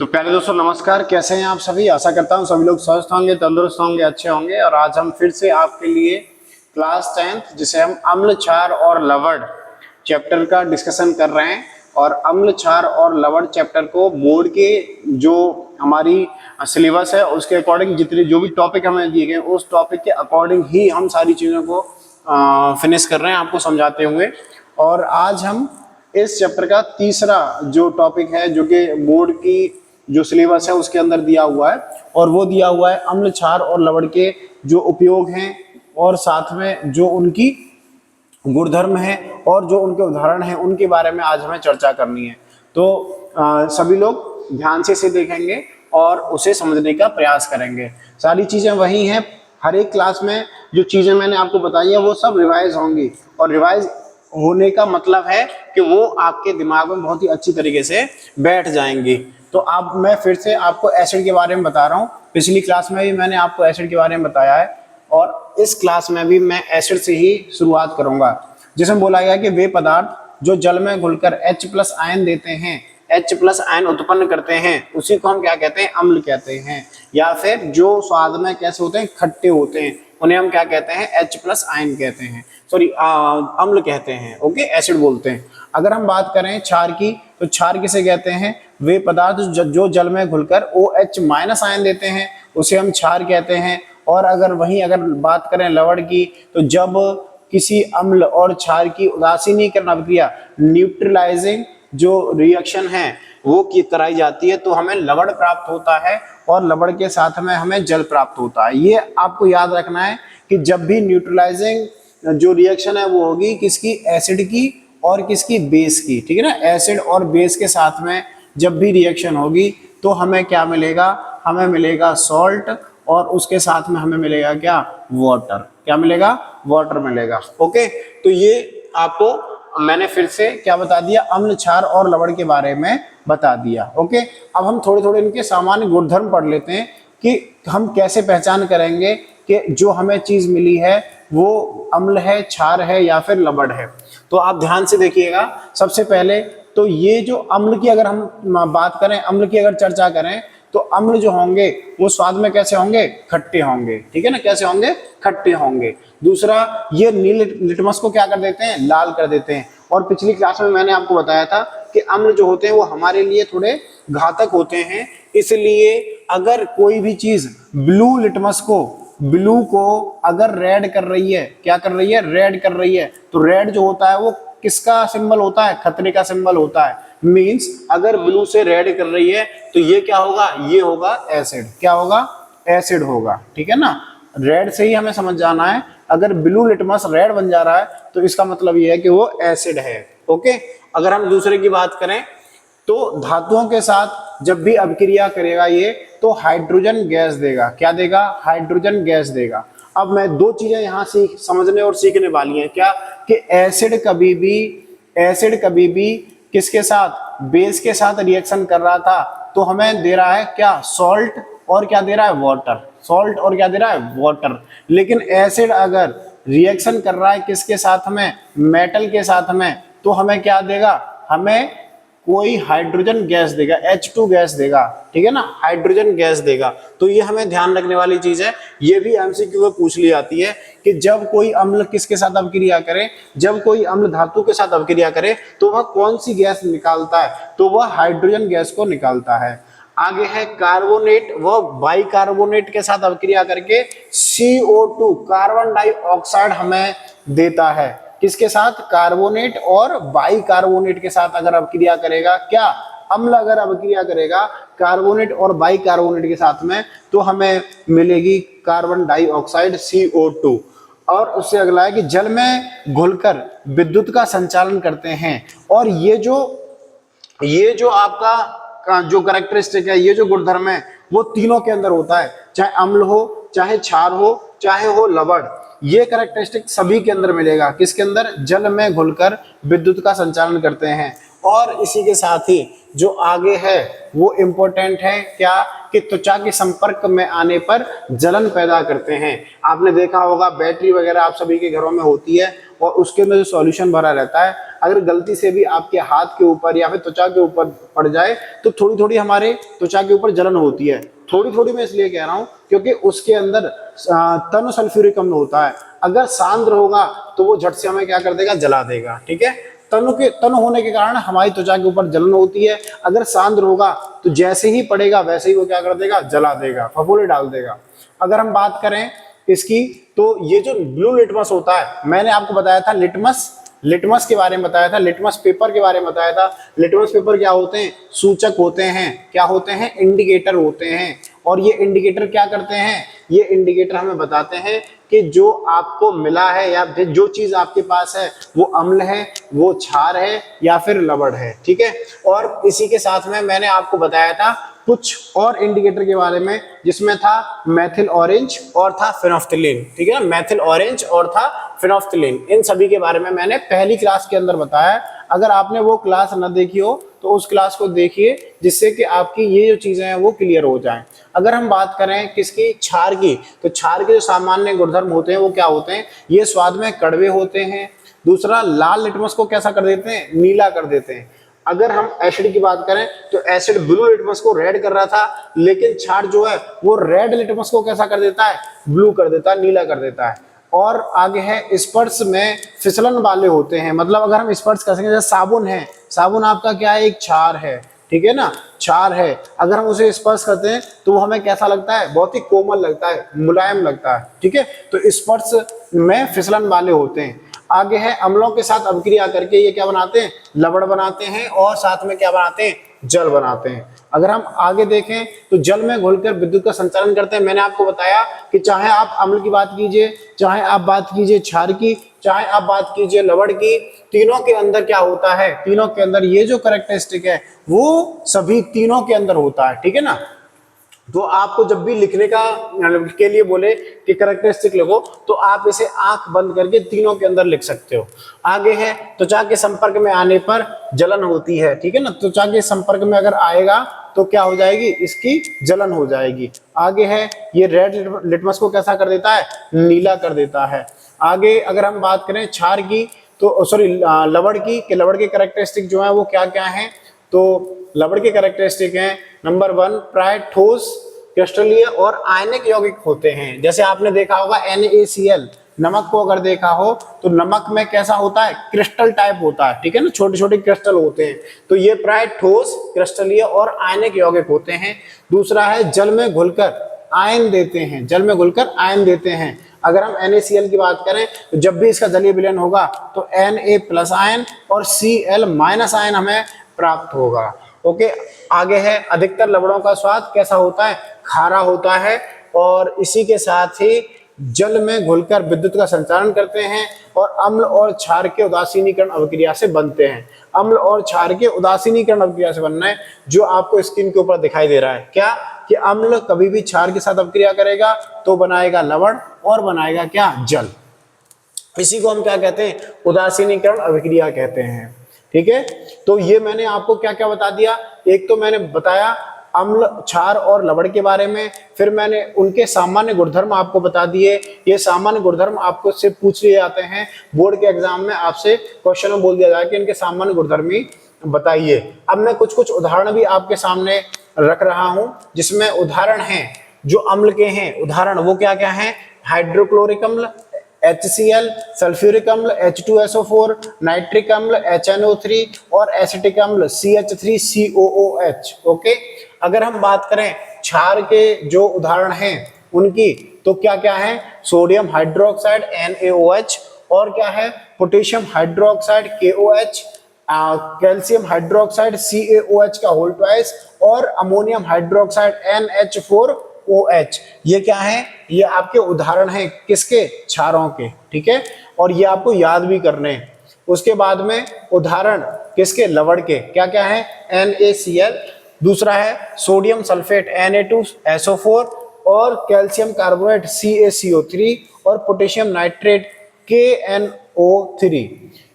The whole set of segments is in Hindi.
तो पहले दोस्तों नमस्कार, कैसे हैं आप सभी। आशा करता हूं सभी लोग स्वस्थ होंगे, तंदुरुस्त होंगे, अच्छे होंगे। और आज हम फिर से आपके लिए क्लास 10th जिसे हम अम्ल क्षार और लवण चैप्टर का डिस्कशन कर रहे हैं। और अम्ल क्षार और लवण चैप्टर को बोर्ड के जो हमारी सिलेबस है उसके अकॉर्डिंग जितने जो भी टॉपिक हमें दिए गए उस टॉपिक के अकॉर्डिंग ही हम सारी चीज़ों को फिनिश कर रहे हैं आपको समझाते हुए। और आज हम इस चैप्टर का तीसरा जो टॉपिक है जो कि बोर्ड की जो सिलेबस है उसके अंदर दिया हुआ है, और वो दिया हुआ है अम्ल क्षार और लवण के जो उपयोग हैं और साथ में जो उनकी गुणधर्म है और जो उनके उदाहरण हैं उनके बारे में आज हमें चर्चा करनी है। तो सभी लोग ध्यान से इसे देखेंगे और उसे समझने का प्रयास करेंगे। सारी चीज़ें वही हैं, हर एक क्लास में जो चीज़ें मैंने आपको बताई है वो सब रिवाइज होंगी, और रिवाइज होने का मतलब है कि वो आपके दिमाग में बहुत ही अच्छी तरीके से बैठ जाएंगी। तो अब मैं फिर से आपको एसिड के बारे में बता रहा हूँ। पिछली क्लास में भी मैंने आपको एसिड के बारे में बताया है, और इस क्लास में भी मैं एसिड से ही शुरुआत करूंगा, जिसमें बोला गया कि वे पदार्थ जो जल में घुलकर H+ आयन देते हैं, H+ आयन उत्पन्न करते हैं, उसी को हम क्या कहते हैं, अम्ल कहते हैं। या फिर जो स्वाद में कैसे होते हैं, खट्टे होते हैं, उन्हें हम क्या कहते हैं, H+ आयन कहते हैं, सॉरी अम्ल कहते हैं। ओके, एसिड बोलते हैं। अगर हम बात करें क्षार की, तो क्षार किसे कहते हैं, वे पदार्थ जो जल में घुलकर OH- आयन देते हैं उसे हम क्षार कहते हैं। और अगर बात करें लवण की, तो जब किसी अम्ल और क्षार की उदासीनीकरण अभिक्रिया, न्यूट्रलाइजिंग जो रिएक्शन है वो की कराई जाती है, तो हमें लवण प्राप्त होता है, और लवण के साथ में हमें जल प्राप्त होता है। ये आपको याद रखना है कि जब भी न्यूट्रलाइजिंग जो रिएक्शन है वो होगी किसकी, एसिड की और किसकी, बेस की। ठीक है ना, एसिड और बेस के साथ में जब भी रिएक्शन होगी तो हमें क्या मिलेगा, हमें मिलेगा सॉल्ट, और उसके साथ में हमें मिलेगा क्या, वाटर। क्या मिलेगा, वाटर मिलेगा। ओके, तो ये आपको मैंने फिर से क्या बता दिया, अम्ल क्षार और लवण के बारे में बता दिया। ओके, अब हम थोड़े थोड़े इनके सामान्य गुणधर्म पढ़ लेते हैं कि हम कैसे पहचान करेंगे कि जो हमें चीज मिली है वो अम्ल है, क्षार है या फिर लवण है। तो आप ध्यान से देखिएगा। सबसे पहले तो ये जो अम्ल की अगर हम बात करें, अम्ल की अगर चर्चा करें, तो अम्ल जो होंगे वो स्वाद में कैसे होंगे, खट्टे होंगे। ठीक है ना, कैसे होंगे, खट्टे होंगे। दूसरा, ये नील लिटमस को क्या कर देते हैं, लाल कर देते हैं। और पिछली क्लास में मैंने आपको बताया था कि अम्ल जो होते हैं वो हमारे लिए थोड़े घातक होते हैं, इसलिए अगर कोई भी चीज ब्लू को अगर रेड कर रही है, क्या कर रही है, रेड कर रही है, तो रेड जो होता है वो किसका सिंबल होता है, खतरे का सिंबल होता है। मींस अगर ब्लू से रेड कर रही है तो ये क्या होगा, ये होगा एसिड। क्या होगा, एसिड होगा। ठीक है ना, रेड से ही हमें समझ जाना है, अगर ब्लू लिटमस रेड बन जा रहा है तो इसका मतलब ये है कि वो एसिड है। ओके, अगर हम दूसरे की बात करें, तो धातुओं के साथ जब भी अभिक्रिया करेगा ये, तो हाइड्रोजन गैस देगा। क्या देगा, हाइड्रोजन गैस देगा। अब मैं दो चीजें यहाँ समझने और सीखने वाली हैं, क्या कि एसिड कभी भी किसके साथ, बेस के साथ रिएक्शन कर रहा था, तो हमें दे रहा है क्या, सॉल्ट, और क्या दे रहा है, वाटर। सॉल्ट और क्या दे रहा है, वाटर। लेकिन एसिड अगर रिएक्शन कर रहा है किसके साथ में, मेटल के साथ में, तो हमें क्या देगा, हमें कोई हाइड्रोजन गैस देगा, H2 गैस देगा। ठीक है ना, हाइड्रोजन गैस देगा। तो ये हमें ध्यान रखने वाली चीज है। ये भी एमसीक्यू में पूछ ली जाती है कि जब कोई अम्ल किसके साथ अभिक्रिया करे, जब कोई अम्ल धातु के साथ अभिक्रिया करे तो वह कौन सी गैस निकालता है, तो वह हाइड्रोजन गैस को निकालता है। आगे है कार्बोनेट, वह बाइकार्बोनेट के साथ अभिक्रिया करके CO2 कार्बन डाइऑक्साइड हमें देता है। किसके साथ, कार्बोनेट और बाइकार्बोनेट के साथ अगर अभिक्रिया करेगा, क्या, अम्ल अगर अभिक्रिया करेगा कार्बोनेट और बाइकार्बोनेट के साथ में, तो हमें मिलेगी कार्बन डाइऑक्साइड CO2। और उससे अगला है कि जल में घुलकर विद्युत का संचालन करते हैं। और ये जो आपका जो कैरेक्टरिस्टिक है, ये जो गुणधर्म है, वो तीनों के अंदर होता है, चाहे अम्ल हो, चाहे क्षार हो, चाहे हो लवण। ये कैरेक्टरिस्टिक सभी के अंदर मिलेगा। किसके अंदर, जल में घुलकर विद्युत का संचालन करते हैं। और इसी के साथ ही जो आगे है वो इम्पोर्टेंट है क्या, कि त्वचा के संपर्क में आने पर जलन पैदा करते हैं। आपने देखा होगा बैटरी वगैरह आप सभी के घरों में होती है और उसके अंदर जो सॉल्यूशन भरा रहता है, अगर गलती से भी आपके हाथ के ऊपर या फिर त्वचा के ऊपर पड़ जाए तो थोड़ी थोड़ी हमारे त्वचा के ऊपर जलन होती है। थोड़ी थोड़ी मैं इसलिए कह रहा हूँ क्योंकि उसके अंदर तनु सल्फ्यूरिक अम्ल होता है। अगर सांद्र होगा तो वो झट से हमें क्या कर देगा, जला देगा। ठीक है, तनु होने के कारण हमारी त्वचा के ऊपर जलन होती है। अगर सांद्र होगा तो जैसे ही पड़ेगा वैसे ही वो क्या कर देगा, जला देगा, फफूंदी डाल देगा। अगर हम बात करें इसकी, तो ये जो ब्लू लिटमस होता है, मैंने आपको बताया था लिटमस के बारे में बताया था, लिटमस पेपर के बारे में बताया था। लिटमस पेपर क्या होते हैं, सूचक होते हैं, क्या होते हैं, इंडिकेटर होते हैं। और ये इंडिकेटर क्या करते हैं, ये इंडिकेटर हमें बताते हैं कि जो आपको मिला है या फिर जो चीज आपके पास है वो अम्ल है, वो क्षार है या फिर लवण है। ठीक है, और इसी के साथ में मैंने आपको बताया था कुछ और इंडिकेटर के बारे में, जिसमें था मेथिल ऑरेंज और था फिनोफ्थिलीन। ठीक है, मेथिल ऑरेंज और था फिनोफ्थिलीन। इन सभी के बारे में मैंने पहली क्लास के अंदर बताया। अगर आपने वो क्लास न देखी हो तो उस क्लास को देखिए, जिससे कि आपकी ये जो चीजें हैं वो क्लियर हो जाएं। अगर हम बात करें किसकी, क्षार की, तो क्षार के जो सामान्य गुणधर्म होते हैं वो क्या होते हैं, ये स्वाद में कड़वे होते हैं। दूसरा, लाल लिटमस को कैसा कर देते हैं, नीला कर देते हैं। अगर हम एसिड की बात करें तो एसिड ब्लू लिटमस को रेड कर रहा था, लेकिन क्षार जो है वो रेड लिटमस को कैसा कर देता है, ब्लू कर देता है, नीला कर देता है। और आगे है स्पर्श में फिसलन वाले होते हैं। मतलब अगर हम स्पर्श कर सकें, जैसे साबुन है, साबुन आपका क्या है, एक क्षार है। ठीक है ना, क्षार है। अगर हम उसे स्पर्श करते हैं तो वो हमें कैसा लगता है, बहुत ही कोमल लगता है, मुलायम लगता है। ठीक है, तो स्पर्श में फिसलन वाले होते हैं। आगे है अम्लों के साथ अभिक्रिया करके ये क्या बनाते हैं, लवण बनाते हैं और साथ में क्या बनाते हैं, जल बनाते हैं। अगर हम आगे देखें तो जल में घुलकर विद्युत का संचालन करते हैं। मैंने आपको बताया कि चाहे आप अम्ल की बात कीजिए, चाहे आप बात कीजिए क्षार की, चाहे आप बात कीजिए लवण की, तीनों के अंदर क्या होता है, तीनों के अंदर ये जो कैरेक्टरिस्टिक है वो सभी तीनों के अंदर होता है। ठीक है ना, तो आपको जब भी लिखने का के लिए बोले कि कैरेक्टरिस्टिक लिखो तो आप इसे आंख बंद करके तीनों के अंदर लिख सकते हो। आगे है त्वचा के संपर्क में आने पर जलन होती है। ठीक है ना, त्वचा के संपर्क में अगर आएगा तो क्या हो जाएगी, इसकी जलन हो जाएगी। आगे है ये रेड लिटमस को कैसा कर देता है, नीला कर देता है। आगे अगर हम बात करें क्षार की, तो सॉरी लवण की, कि लवण के कैरेक्टरिस्टिक जो है वो क्या क्या है, तो लवण के कैरेक्टरिस्टिक हैं, नंबर 1 प्राय ठोस, क्रिस्टलीय और आयनिक यौगिक होते हैं। जैसे आपने देखा होगा NaCl, नमक को अगर देखा हो तो नमक में कैसा होता है, क्रिस्टल टाइप होता है। ठीक है ना, छोटे छोटे क्रिस्टल होते हैं। तो ये प्राय ठोस, क्रिस्टलीय और आयनिक यौगिक होते हैं। दूसरा है जल में घुलकर आयन देते हैं, जल में घुलकर आयन देते हैं। अगर हम NaCl की बात करें तो जब भी इसका जलीय विलयन होगा तो Na+ आयन और Cl- आयन हमें प्राप्त होगा। ओके, आगे है अधिकतर लवणों का स्वाद कैसा होता है, खारा होता है। और इसी के साथ ही जल में घुलकर विद्युत का संचालन करते हैं और अम्ल और क्षार के उदासीनीकरण अभिक्रिया से बनते हैं। अम्ल और क्षार के उदासीनीकरण अभिक्रिया से बनना है, जो आपको स्क्रीन के ऊपर दिखाई दे रहा है। क्या, कि अम्ल कभी भी क्षार के साथ अभिक्रिया करेगा तो बनाएगा लवण और बनाएगा क्या, जल। इसी को हम क्या कहते हैं, उदासीनीकरण अभिक्रिया कहते हैं। ठीक है, तो ये मैंने आपको क्या क्या बता दिया, एक तो मैंने बताया अम्ल, क्षार और लवण के बारे में, फिर मैंने उनके सामान्य गुणधर्म आपको बता दिए। ये सामान्य गुणधर्म आपको से पूछ लिए जाते हैं बोर्ड के एग्जाम में, आपसे क्वेश्चन में बोल दिया जाए कि इनके सामान्य गुणधर्म ही बताइए। अब मैं कुछ कुछ उदाहरण भी आपके सामने रख रहा हूं, जिसमें उदाहरण हैं जो अम्ल के हैं, उदाहरण वो क्या क्या हैं, हाइड्रोक्लोरिक अम्ल HCl, सल्फ्यूरिक अम्ल H2SO4, नाइट्रिक अम्ल HNO3 और एसिटिक अम्ल CH3COOH। ओके, अगर हम बात करें क्षार के जो उदाहरण हैं उनकी, तो क्या क्या है, सोडियम हाइड्रोक्साइड NaOH, और क्या है, potassium hydroxide KOH, calcium hydroxide CaOH का होल ट्वाइस, और अमोनियम हाइड्रोक्साइड NH4OH। ये क्या है, ये आपके उदाहरण हैं किसके, क्षारों के। ठीक है, और ये आपको याद भी करने हैं। उसके बाद में उदाहरण किसके, लवण के, क्या क्या है, NaCl, दूसरा है सोडियम सल्फेट Na2SO4 और कैल्शियम कार्बोनेट CaCO3 और पोटेशियम नाइट्रेट KNO3।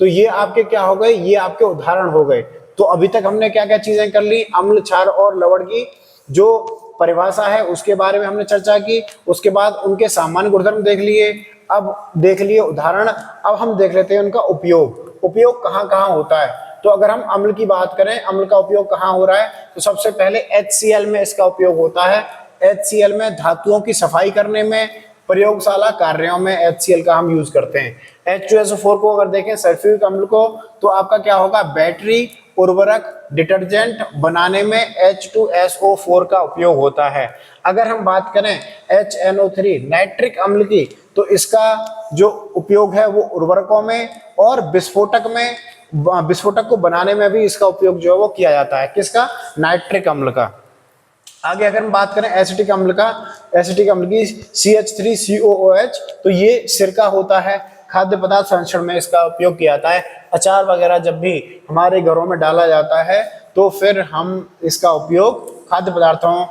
तो ये आपके क्या हो गए, ये आपके उदाहरण हो गए। तो अभी तक हमने क्या क्या चीजें कर ली, अम्ल, क्षार और लवण की जो परिभाषा है उसके बारे में हमने चर्चा की, उसके बाद उनके सामान्य गुणधर्म देख लिए, अब देख लिए उदाहरण। अब हम देख लेते हैं उनका उपयोग, उपयोग कहाँ कहाँ होता है। तो अगर हम अम्ल की बात करें, अम्ल का उपयोग कहाँ हो रहा है, तो सबसे पहले HCl में इसका उपयोग होता है। HCl में धातुओं की सफाई करने में, प्रयोगशाला कार्यों में HCl का हम यूज करते हैं। H2SO4 को अगर देखें सल्फ्यूरिक अम्ल को, तो आपका क्या होगा, बैटरी, उर्वरक, डिटर्जेंट बनाने में H2SO4 का उपयोग होता है। अगर हम बात करें HNO3 नाइट्रिक अम्ल की, तो इसका जो उपयोग है वो उर्वरकों में और विस्फोटक में, विस्फोटक को बनाने में भी इसका उपयोग जो है वो किया जाता है। किसका, नाइट्रिक अम्ल का। आगे अगर हम बात करें एसिटिक अम्ल का, एसिटिक अम्ल की CH3COOH, तो ये सिरका होता है, खाद्य पदार्थ संरक्षण में इसका उपयोग किया जाता है। अचार वगैरह जब भी हमारे घरों में डाला जाता है तो फिर हम इसका उपयोग खाद्य पदार्थों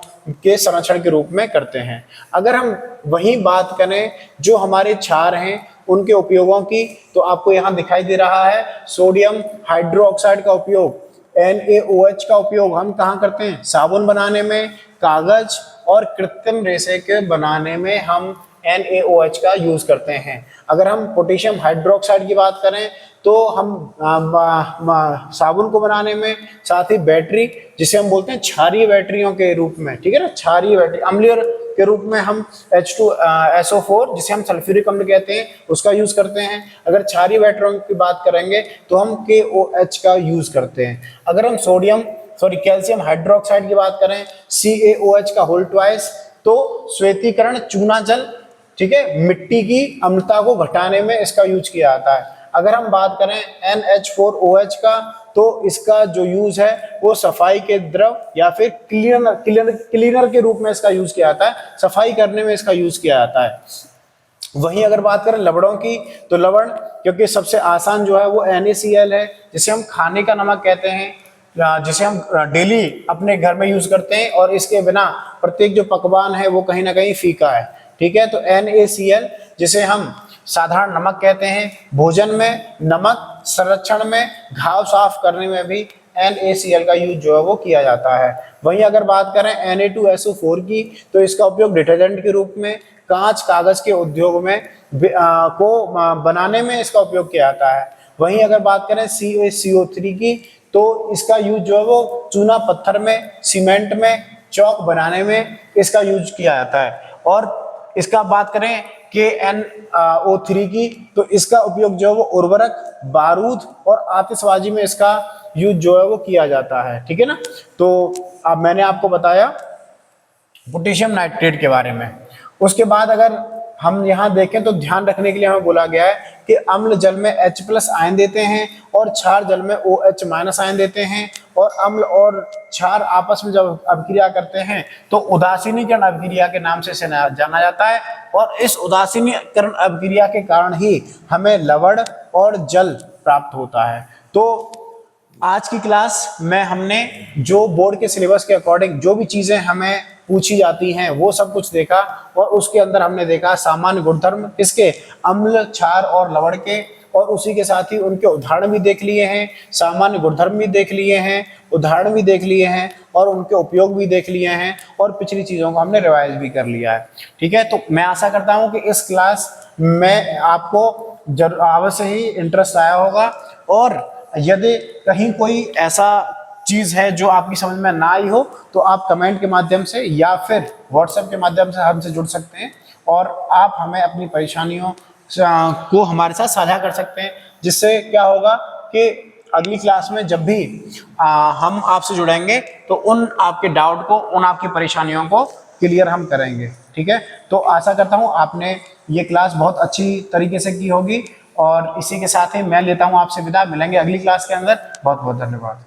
के संरक्षण के रूप में करते हैं। अगर हम वही बात करें जो हमारे क्षार हैं उनके उपयोगों की, तो आपको यहाँ दिखाई दे रहा है सोडियम हाइड्रोक्साइड का उपयोग, NaOH का उपयोग हम कहाँ करते हैं, साबुन बनाने में, कागज और कृत्रिम रेशे के बनाने में हम NaOH का यूज करते हैं। अगर हम पोटेशियम हाइड्रोक्साइड की बात करें तो हम साबुन को बनाने में, साथ ही बैटरी जिसे हम बोलते हैं क्षारीय बैटरियों के रूप में, ठीक है ना, क्षारीय बैटरी अम्लीय के रूप में हम H2SO4 जिसे हम सल्फ्यूरिक अम्ल कहते हैं उसका यूज करते हैं। अगर क्षारीय बैटरियों की बात करेंगे तो हम KOH का यूज करते हैं। अगर हम कैल्शियम हाइड्रोक्साइड की बात करें CaOH का होल ट्वाइस, तो श्वेतीकरण चूना जल, ठीक है, मिट्टी की अम्लता को घटाने में इसका यूज किया जाता है। अगर हम बात करें NH4OH का, तो इसका जो यूज है वो सफाई के द्रव या फिर क्लीनर के रूप में इसका यूज किया जाता है, सफाई करने में इसका यूज किया जाता है। वहीं अगर बात करें लवणों की, तो लवण क्योंकि सबसे आसान जो है वो NaCl है, जिसे हम खाने का नमक कहते हैं, जिसे हम डेली अपने घर में यूज करते हैं और इसके बिना प्रत्येक जो पकवान है वो कहीं ना कहीं फीका है, ठीक है। तो NaCl जिसे हम साधारण नमक कहते हैं, भोजन में, नमक संरक्षण में, घाव साफ करने में भी NaCl का यूज जो है वो किया जाता है। वहीं अगर बात करें Na2SO4 की, तो इसका उपयोग डिटर्जेंट के रूप में, कांच कागज के उद्योग में को बनाने में इसका उपयोग किया जाता है। वहीं अगर बात करें CaCO3 की, तो इसका यूज जो है वो चूना पत्थर में, सीमेंट में, चौक बनाने में इसका यूज किया जाता है। और इसका बात करें KNO3 की, तो इसका उपयोग जो है वो उर्वरक, बारूद और आतिशबाजी में इसका यूज जो है वो किया जाता है, ठीक है ना। तो अब मैंने आपको बताया पोटेशियम नाइट्रेट के बारे में। उसके बाद अगर हम यहाँ देखें तो ध्यान रखने के लिए हमें बोला गया है कि अम्ल जल में H+ आयन देते हैं और क्षार जल में OH- आयन देते हैं, और अम्ल और क्षार आपस में जब अभिक्रिया करते हैं तो उदासीनीकरण अभिक्रिया के नाम से जाना जाता है, और इस उदासीनीकरण अभिक्रिया के कारण ही हमें लवण और जल प्राप्त होता है। तो आज की क्लास में हमने जो बोर्ड के सिलेबस के अकॉर्डिंग जो भी चीजें हमें पूछी जाती हैं वो सब कुछ देखा, और उसके अंदर हमने देखा सामान्य गुणधर्म किसके, अम्ल, क्षार और लवण के, और उसी के साथ ही उनके उदाहरण भी देख लिए हैं, सामान्य गुणधर्म भी देख लिए हैं, उदाहरण भी देख लिए हैं, और उनके उपयोग भी देख लिए हैं, और पिछली चीजों को हमने रिवाइज भी कर लिया है, ठीक है। तो मैं आशा करता हूं कि इस क्लास में आपको अवश्य ही इंटरेस्ट आया होगा, और यदि कहीं कोई ऐसा चीज है जो आपकी समझ में ना आई हो तो आप कमेंट के माध्यम से या फिर व्हाट्सएप के माध्यम से हमसे जुड़ सकते हैं, और आप हमें अपनी परेशानियों को हमारे साथ साझा कर सकते हैं, जिससे क्या होगा कि अगली क्लास में जब भी हम आपसे जुड़ेंगे तो उन आपके डाउट को, उन आपकी परेशानियों को क्लियर हम करेंगे, ठीक है। तो आशा करता हूँ आपने ये क्लास बहुत अच्छी तरीके से की होगी, और इसी के साथ ही मैं लेता हूँ आपसे विदा। मिलेंगे अगली क्लास के अंदर। बहुत बहुत धन्यवाद।